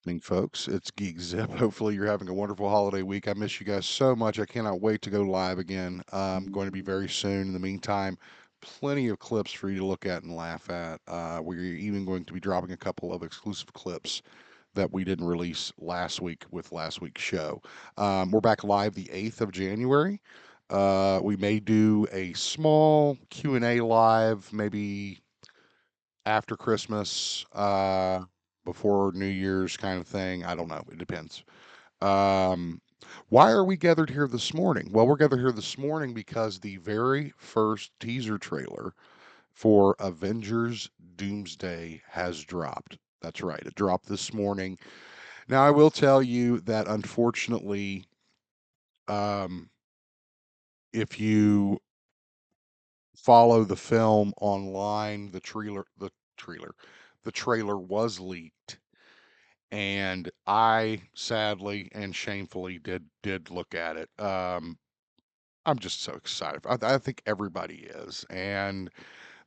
Evening, folks. It's GeekZip. Hopefully, you're having a wonderful holiday week. I miss you guys so much. I cannot wait to go live again. Going to be very soon. In the meantime, plenty of clips for you to look at and laugh at. We're even going to be dropping a couple of exclusive clips that we didn't release last week with last week's show. We're back live the 8th of January. We may do a small Q&A live, maybe after Christmas, before New Year's kind of thing. I don't know. It depends. Um, why are we gathered here this morning? Well, we're gathered here this morning because the very first teaser trailer for Avengers Doomsday has dropped. That's right. It dropped this morning. Now, I will tell you that unfortunately, um, if you follow the film online, the trailer was leaked, and I sadly and shamefully did look at it. I'm just so excited. I think everybody is, and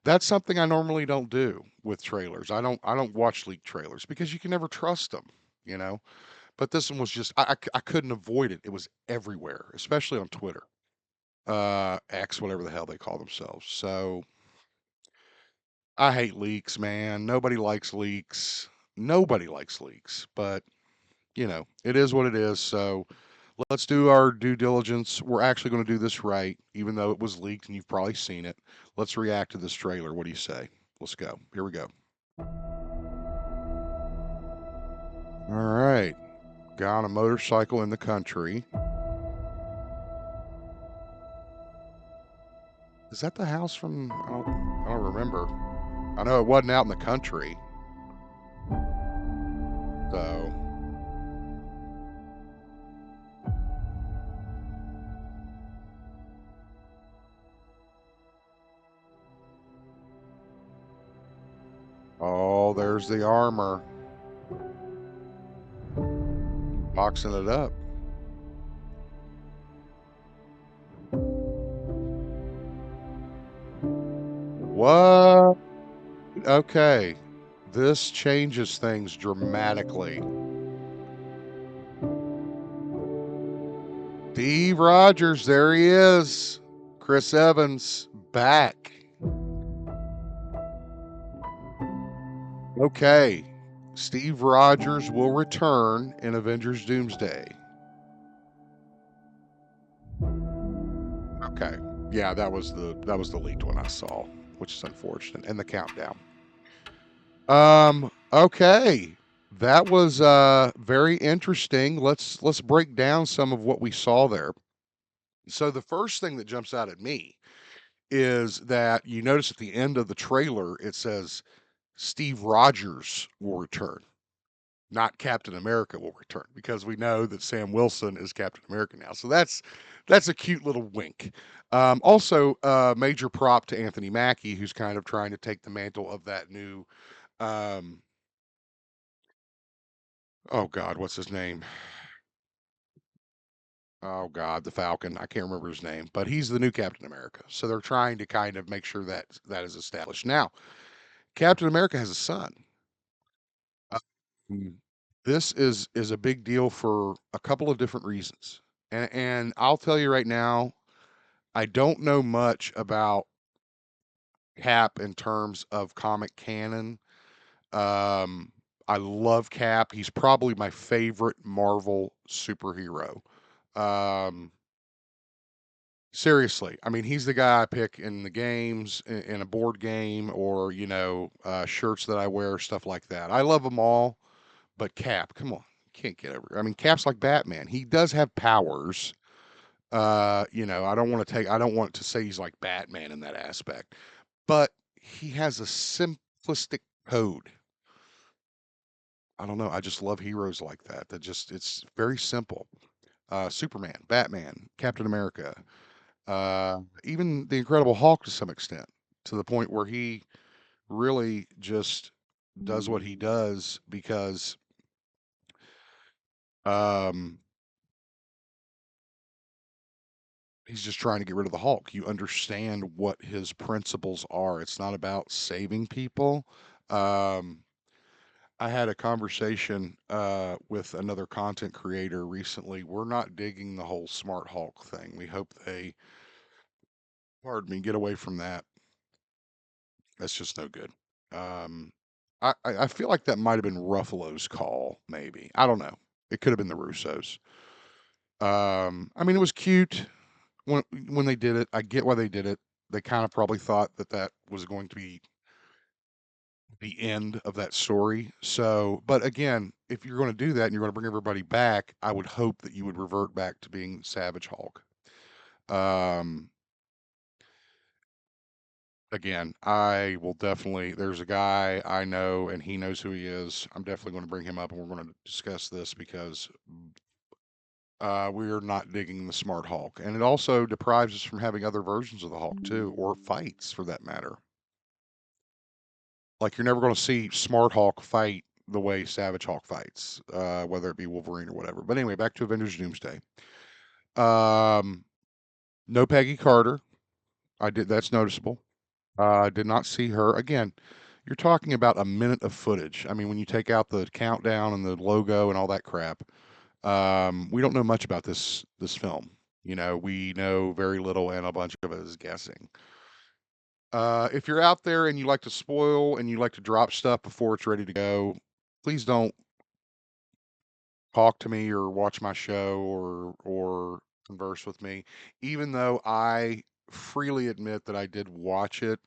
that's something I normally don't do with trailers. I don't watch leaked trailers because you can never trust them, you know. But this one was just I couldn't avoid it. It was everywhere, especially on Twitter, X, whatever the hell they call themselves. So I hate leaks, man. Nobody likes leaks. Nobody likes leaks, but it is what it is. So let's do our due diligence. We're actually going to do this right, even though it was leaked and you've probably seen it. Let's react to this trailer. What do you say? Let's go. Here we go. All right. Guy on a motorcycle in the country. Is that the house from? I don't remember. I know it wasn't out in the country. So, oh, there's the armor. Boxing it up. What? Okay. This changes things dramatically. Steve Rogers, there he is. Chris Evans back. Okay. Steve Rogers will return in Avengers Doomsday. Okay. Yeah, that was the leaked one I saw, which is unfortunate. And the countdown. Okay. That was very interesting. Let's break down some of what we saw there. So the first thing that jumps out at me is that you notice at the end of the trailer it says Steve Rogers will return, not Captain America will return, because we know that Sam Wilson is Captain America now. So that's a cute little wink. Also, major prop to Anthony Mackie, who's kind of trying to take the mantle of that new. Um, oh God, what's his name? Oh God, the Falcon. I can't remember his name, but he's the new Captain America. So they're trying to kind of make sure that that is established. Now, Captain America has a son. Um, this is a big deal for a couple of different reasons. And I'll tell you right now, I don't know much about Cap in terms of comic canon. Um, I love Cap. He's probably my favorite Marvel superhero. Um, Seriously, I mean, he's the guy I pick in the games, in a board game, or shirts that I wear, stuff like that. I love them all, but Cap, come on, can't get over. I mean, Cap's like Batman. He does have powers. I don't want to say he's like Batman in that aspect, but he has a simplistic code. I don't know. I just love heroes like that. It's very simple. Superman, Batman, Captain America, even the Incredible Hulk to some extent, to the point where he really just does what he does because um, he's just trying to get rid of the Hulk. You understand what his principles are. It's not about saving people. Um, I had a conversation with another content creator recently. We're not digging the whole Smart Hulk thing. We hope they, pardon me, get away from that. That's just no good. Um, I feel like that might have been Ruffalo's call, maybe. I don't know. It could have been the Russos. I mean, it was cute when they did it. I get why they did it. They kind of probably thought that that was going to be the end of that story. So, but again, if you're going to do that and you're going to bring everybody back, I would hope that you would revert back to being Savage Hulk. Um, Again, I will definitely. There's a guy I know, and he knows who he is. I'm definitely going to bring him up, and we're going to discuss this because we are not digging the Smart Hulk, and it also deprives us from having other versions of the Hulk too, or fights for that matter. Like you're never going to see Smart Hulk fight the way Savage Hulk fights, whether it be Wolverine or whatever. But anyway, back to Avengers Doomsday. Um, no Peggy Carter. I did. That's noticeable. I did not see her again. You're talking about a minute of footage. I mean, when you take out the countdown and the logo and all that crap, we don't know much about this film. You know, we know very little, and a bunch of it is guessing. If you're out there and you like to spoil and you like to drop stuff before it's ready to go, please don't talk to me or watch my show or converse with me. Even though I freely admit that I did watch it,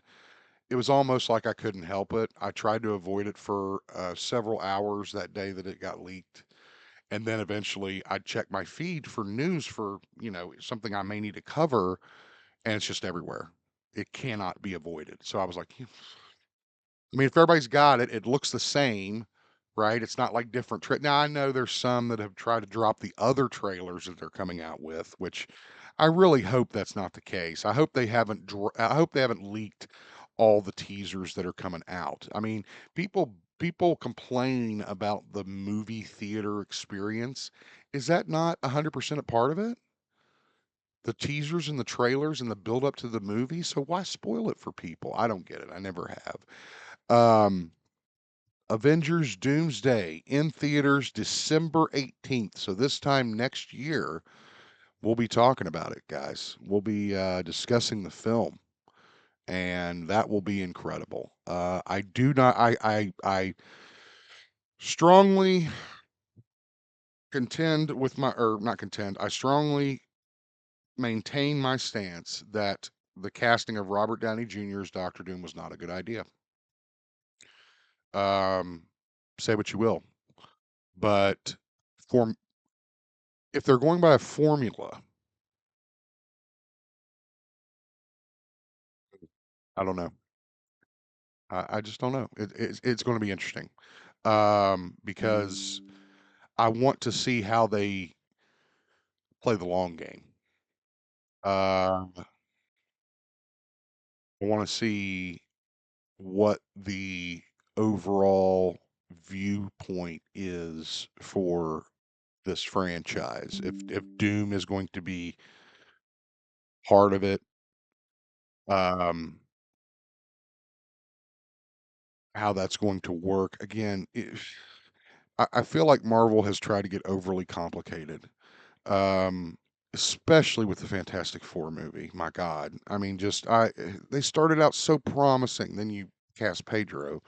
it was almost like I couldn't help it. I tried to avoid it for several hours that day that it got leaked. And then eventually I'd check my feed for news for, something I may need to cover, and it's just everywhere. It cannot be avoided. So I was like, I mean, if everybody's got it, it looks the same, right? It's not like different now I know there's some that have tried to drop the other trailers that they're coming out with, which I really hope that's not the case. I hope they haven't leaked all the teasers that are coming out. I mean, people complain about the movie theater experience. Is that not 100% a part of it? The teasers and the trailers and the build up to the movie, so why spoil it for people? I don't get it. I never have. Avengers Doomsday in theaters December 18th. So this time next year, we'll be talking about it, guys. We'll be discussing the film, and that will be incredible. I do not, I strongly contend with or not contend, I strongly maintain my stance that the casting of Robert Downey Jr. as Doctor Doom was not a good idea. Um, say what you will, but for if they're going by a formula, I don't know. I just don't know. It's going to be interesting because I want to see how they play the long game. I want to see what the overall viewpoint is for this franchise. If Doom is going to be part of it, um, how that's going to work. Again, I feel like Marvel has tried to get overly complicated, um, especially with the Fantastic Four movie. My God, I mean, they started out so promising. Then you cast Pedro,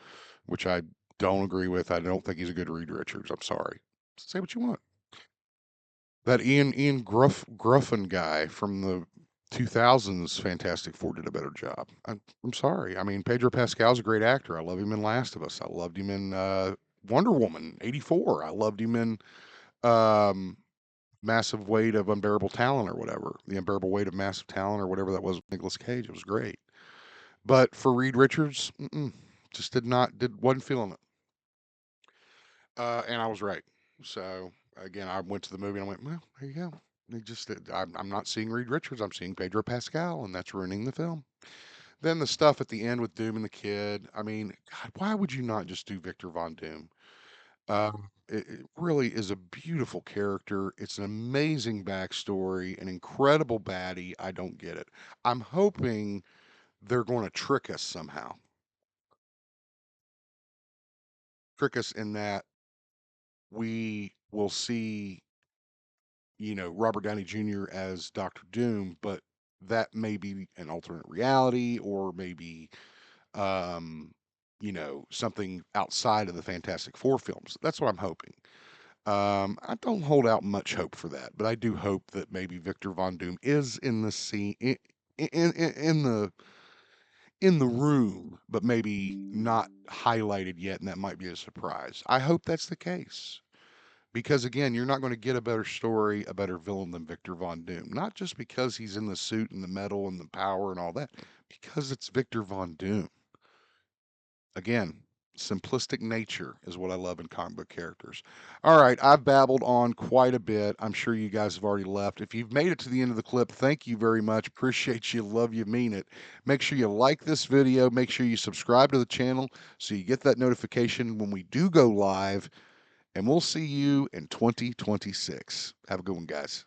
which I don't agree with. I don't think he's a good Reed Richards. I'm sorry. Say what you want. That Ian Gruffin guy from the 2000s Fantastic Four did a better job. I'm sorry. I mean, Pedro Pascal's a great actor. I love him in Last of Us. I loved him in Wonder Woman 84. I loved him in um, Massive Weight of Unbearable Talent or whatever. The Unbearable Weight of Massive Talent or whatever that was with Nicolas Cage. It was great. But for Reed Richards, just wasn't feeling it. And I was right. So again, I went to the movie and I went, well, there you go. I'm not seeing Reed Richards. I'm seeing Pedro Pascal, and that's ruining the film. Then the stuff at the end with Doom and the kid. I mean, God, why would you not just do Victor Von Doom? It really is a beautiful character. It's an amazing backstory, an incredible baddie. I don't get it. I'm hoping they're going to trick us somehow. trick us in that we will see, Robert Downey Jr. as Doctor Doom, but that may be an alternate reality or maybe, um, something outside of the Fantastic Four films. That's what I'm hoping. I don't hold out much hope for that, but I do hope that maybe Victor Von Doom is in the scene, in the room, but maybe not highlighted yet, and that might be a surprise. I hope that's the case. Because again, you're not going to get a better story, a better villain than Victor Von Doom. Not just because he's in the suit and the metal and the power and all that, because it's Victor Von Doom. Again, simplistic nature is what I love in comic book characters. All right, I've babbled on quite a bit. I'm sure you guys have already left. If you've made it to the end of the clip, thank you very much. Appreciate you, love you, mean it. Make sure you like this video. Make sure you subscribe to the channel so you get that notification when we do go live. And we'll see you in 2026. Have a good one, guys.